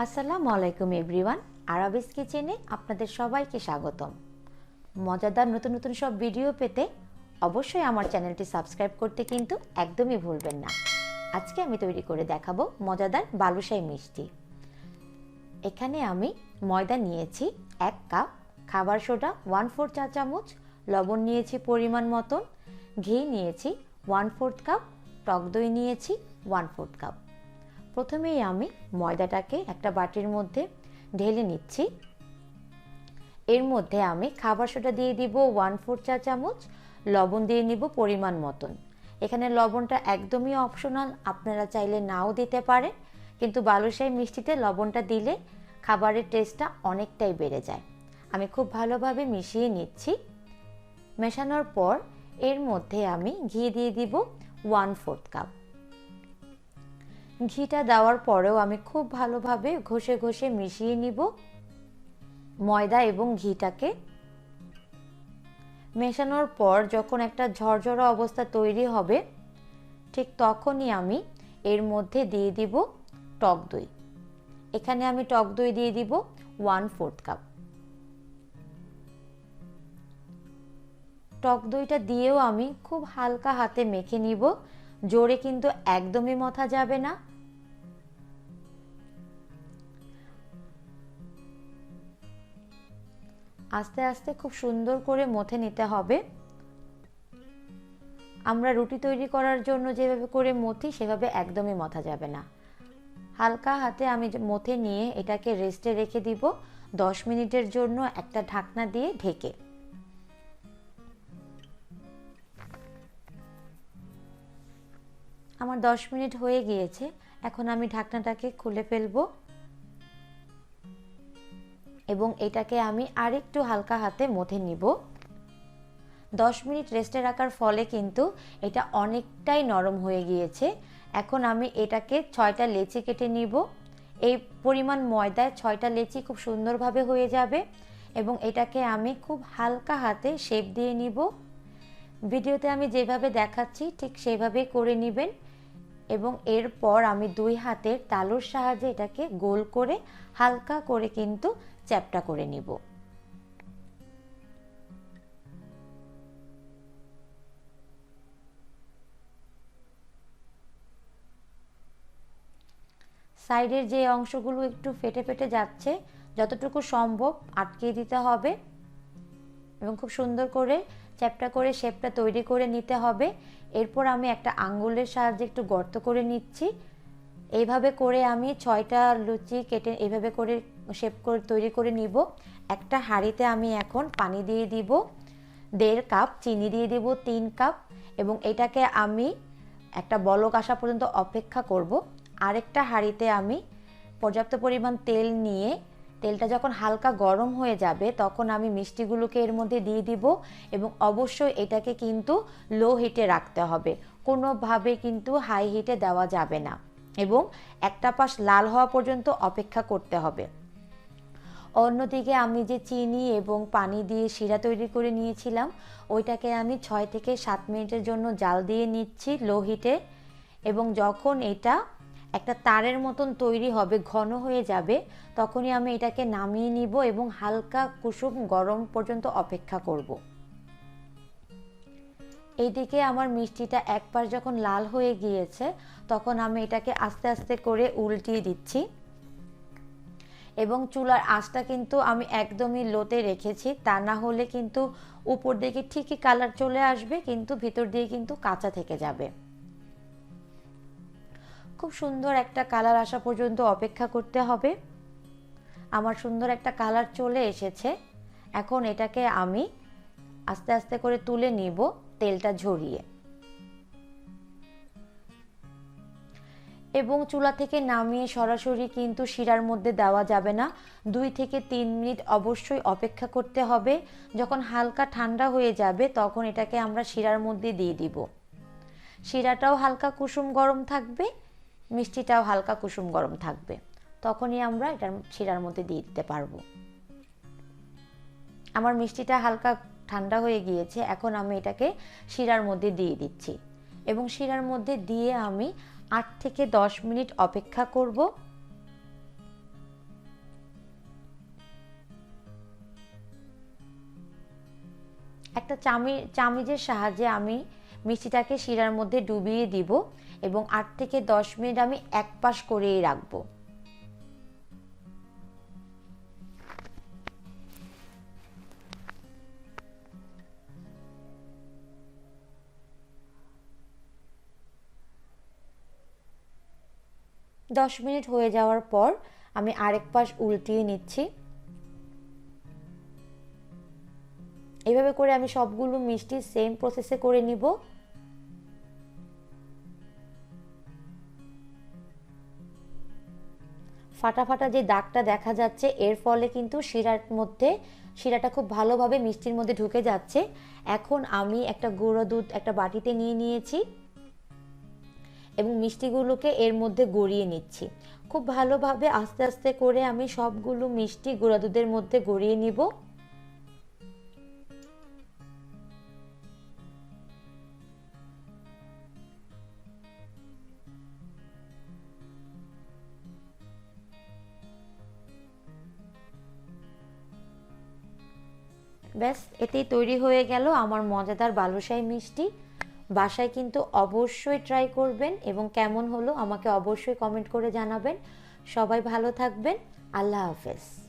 আসসালামু আলাইকুম এভরিওয়ান, আরাবিস কিচেনে আপনাদের সবাইকে স্বাগতম। মজাদার নতুন নতুন সব ভিডিও পেতে অবশ্যই আমার চ্যানেলটি সাবস্ক্রাইব করতে কিন্তু একদমই ভুলবেন না। আজকে আমি তৈরি করে দেখাবো মজাদার বালুশাই মিষ্টি। এখানে আমি ময়দা নিয়েছি 1 কাপ, খাবার সোডা 1/4 চা চামচ, লবণ নিয়েছি পরিমাণ মতন, ঘি নিয়েছি 1/4 কাপ, টক দই নিয়েছি 1/4 কাপ। প্রথমেই আমি ময়দাটাকে একটা বাটির মধ্যে ঢেলে নিচ্ছি। এর মধ্যে আমি খাবার সোডা দিয়ে দিব 1/4 চা চামচ, লবণ দিয়ে নিব পরিমাণ মতন। এখানে লবণটা একদমই অপশনাল, আপনারা চাইলে নাও দিতে পারেন, কিন্তু বালুশাই মিষ্টিতে লবণটা দিলে খাবারের টেস্টটা অনেকটাই বেড়ে যায়। আমি খুব ভালোভাবে মিশিয়ে নিচ্ছি। মেশানোর পর এর মধ্যে আমি ঘি দিয়ে দিব 1/4 কাপ। ঘিটা দেওয়ার পরেও আমি খুব ভালোভাবে ঘষে ঘষে মিশিয়ে নিব ময়দা এবং ঘিটাকে। মেশানোর পর যখন একটা ঝরঝরা অবস্থা তৈরি হবে, ঠিক তখনই আমি এর মধ্যে দিয়ে দিব টক দই। এখানে আমি টক দই দিয়ে দিব 1/4 কাপ। টক দইটা দিয়েও আমি খুব হালকা হাতে মেখে নিব, জোরে কিন্তু একদমই মথা যাবে না। আস্তে আস্তে খুব সুন্দর করে মথে নিতে হবে। আমরা রুটি তৈরি করার জন্য যেভাবে করে মথি সেভাবে একদমই মথা যাবে না। হালকা হাতে আমি মথে নিয়ে এটাকে রেস্টে রেখে দিব 10 মিনিটের জন্য, একটা ঢাকনা দিয়ে ঢেকে। আমার 10 মিনিট হয়ে গিয়েছে। এখন আমি ঢাকনাটাকে খুলে ফেলবো এবং এটাকে আমি আরেকটু হালকা হাতে মথে নিব। 10 মিনিট রেস্টে রাখার ফলে কিন্তু এটা অনেকটাই নরম হয়ে গিয়েছে। এখন আমি এটাকে 6টা লেচি কেটে নিব। এই পরিমাণ ময়দায় 6টা লেচি খুব সুন্দরভাবে হয়ে যাবে এবং এটাকে আমি খুব হালকা হাতে শেপ দিয়ে নিব। ভিডিওতে আমি যেভাবে দেখাচ্ছি ঠিক সেভাবেই করে নেবেন এবং এরপর আমি 2 হাতের তালুর সাহায্যে এটাকে গোল করে হালকা করে কিন্তু চ্যাপ্টা করে নিব। সাইডের যে অংশগুলো একটু ফেটে ফেটে যাচ্ছে, যতটুকু সম্ভব আটকে দিতে হবে এবং খুব সুন্দর করে চ্যাপ্টা করে শেপটা তৈরি করে নিতে হবে। এরপর আমি একটা আঙ্গুলের সাহায্যে একটু গর্ত করে নিচ্ছি। এইভাবে করে আমি 6টা লুচি কেটে এইভাবে করে শেপ করে তৈরি করে নিব। একটা হাঁড়িতে আমি এখন পানি দিয়ে দিব 1.5 কাপ, চিনি দিয়ে দিব 3 কাপ এবং এটাকে আমি একটা বলক আসা পর্যন্ত অপেক্ষা করব। আরেকটা হাঁড়িতে আমি পর্যাপ্ত পরিমাণ তেল নিয়ে, তেলটা যখন হালকা গরম হয়ে যাবে তখন আমি মিষ্টিগুলোকে এর মধ্যে দিয়ে দিব এবং অবশ্যই এটাকে কিন্তু লো হিটে রাখতে হবে, কোনোভাবে কিন্তু হাই হিটে দেওয়া যাবে না এবং একটা পাশ লাল হওয়া পর্যন্ত অপেক্ষা করতে হবে। অন্যদিকে আমি যে চিনি এবং পানি দিয়ে শিরা তৈরি করে নিয়েছিলাম ওইটাকে আমি 6 থেকে 7 মিনিটের জন্য জাল দিয়ে নিচ্ছি লো হিটে এবং যখন এটা একটা তারের মতন তৈরি হবে, ঘন হয়ে যাবে, তখনই আমি এটাকে নামিয়ে নিব এবং হালকা কুসুম গরম পর্যন্ত অপেক্ষা করব। এইদিকে আমার মিষ্টিটা এক পাশ যখন লাল হয়ে গিয়েছে তখন আমি এটাকে আস্তে আস্তে করে উল্টিয়ে দিচ্ছি এবং চুলার আঁচটা কিন্তু আমি একদমই লোতে রেখেছি, তা না হলে কিন্তু উপর দিকে ঠিকই কালার চলে আসবে কিন্তু ভিতর দিয়ে কিন্তু কাঁচা থেকে যাবে। খুব সুন্দর একটা কালার আসা পর্যন্ত অপেক্ষা করতে হবে। আমার সুন্দর একটা কালার চলে এসেছে। এখন এটাকে আমি আস্তে আস্তে করে তুলে নিব তেলটা ঝরিয়ে এবং চুলা থেকে নামিয়ে সরাসরি কিন্তু শিরার মধ্যে দেওয়া যাবে না। 2 থেকে 3 মিনিট অবশ্যই অপেক্ষা করতে হবে। যখন হালকা ঠান্ডা হয়ে যাবে তখন এটাকে আমরা শিরার মধ্যে দিয়ে দিব। শিরাটাও হালকা কুসুম গরম থাকবে, মিষ্টিটাও হালকা কুসুম গরম থাকবে, তখনই আমরা এটার শিরার মধ্যে দিয়ে দিতে পারবো। আমার মিষ্টিটা হালকা ঠান্ডা হয়ে গিয়েছে, এখন আমি এটাকে শিরার মধ্যে দিয়ে দিচ্ছি এবং শিরার মধ্যে দিয়ে আমি 8 থেকে 10 মিনিট অপেক্ষা করব। একটা চামিজের সাহায্যে আমি মিষ্টিটাকে শিরার মধ্যে ডুবিয়ে দিব এবং 8 থেকে 10 মিনিট আমি এক পাশ করেই রাখবো। দশ মিনিট হয়ে যাওয়ার পর আমি আরেক পাশ উল্টিয়ে নিচ্ছি। এইভাবে করে আমি সবগুলো মিষ্টি সেম প্রসেসে করে নিব। ফাটা ফাটা যে দাগটা দেখা যাচ্ছে এর ফলে কিন্তু শিরাটা খুব ভালোভাবে মিষ্টির মধ্যে ঢুকে যাচ্ছে। এখন আমি একটা গুঁড়ো দুধ একটা বাটিতে নিয়ে নিয়েছি এবং মিষ্টিগুলোকে এর মধ্যে গড়িয়ে নিচ্ছি। খুব ভালোভাবে আস্তে আস্তে করে আমি সবগুলো মিষ্টি গুঁড়া দুধের মধ্যে গড়িয়ে নিব। ব্যাস, এতেই তৈরি হয়ে গেল আমার মজাদার বালুশাহী মিষ্টি। বাসায় কিন্তু অবশ্যই ট্রাই করবেন এবং কেমন হলো আমাকে অবশ্যই কমেন্ট করে জানাবেন। সবাই ভালো থাকবেন। আল্লাহ হাফেজ।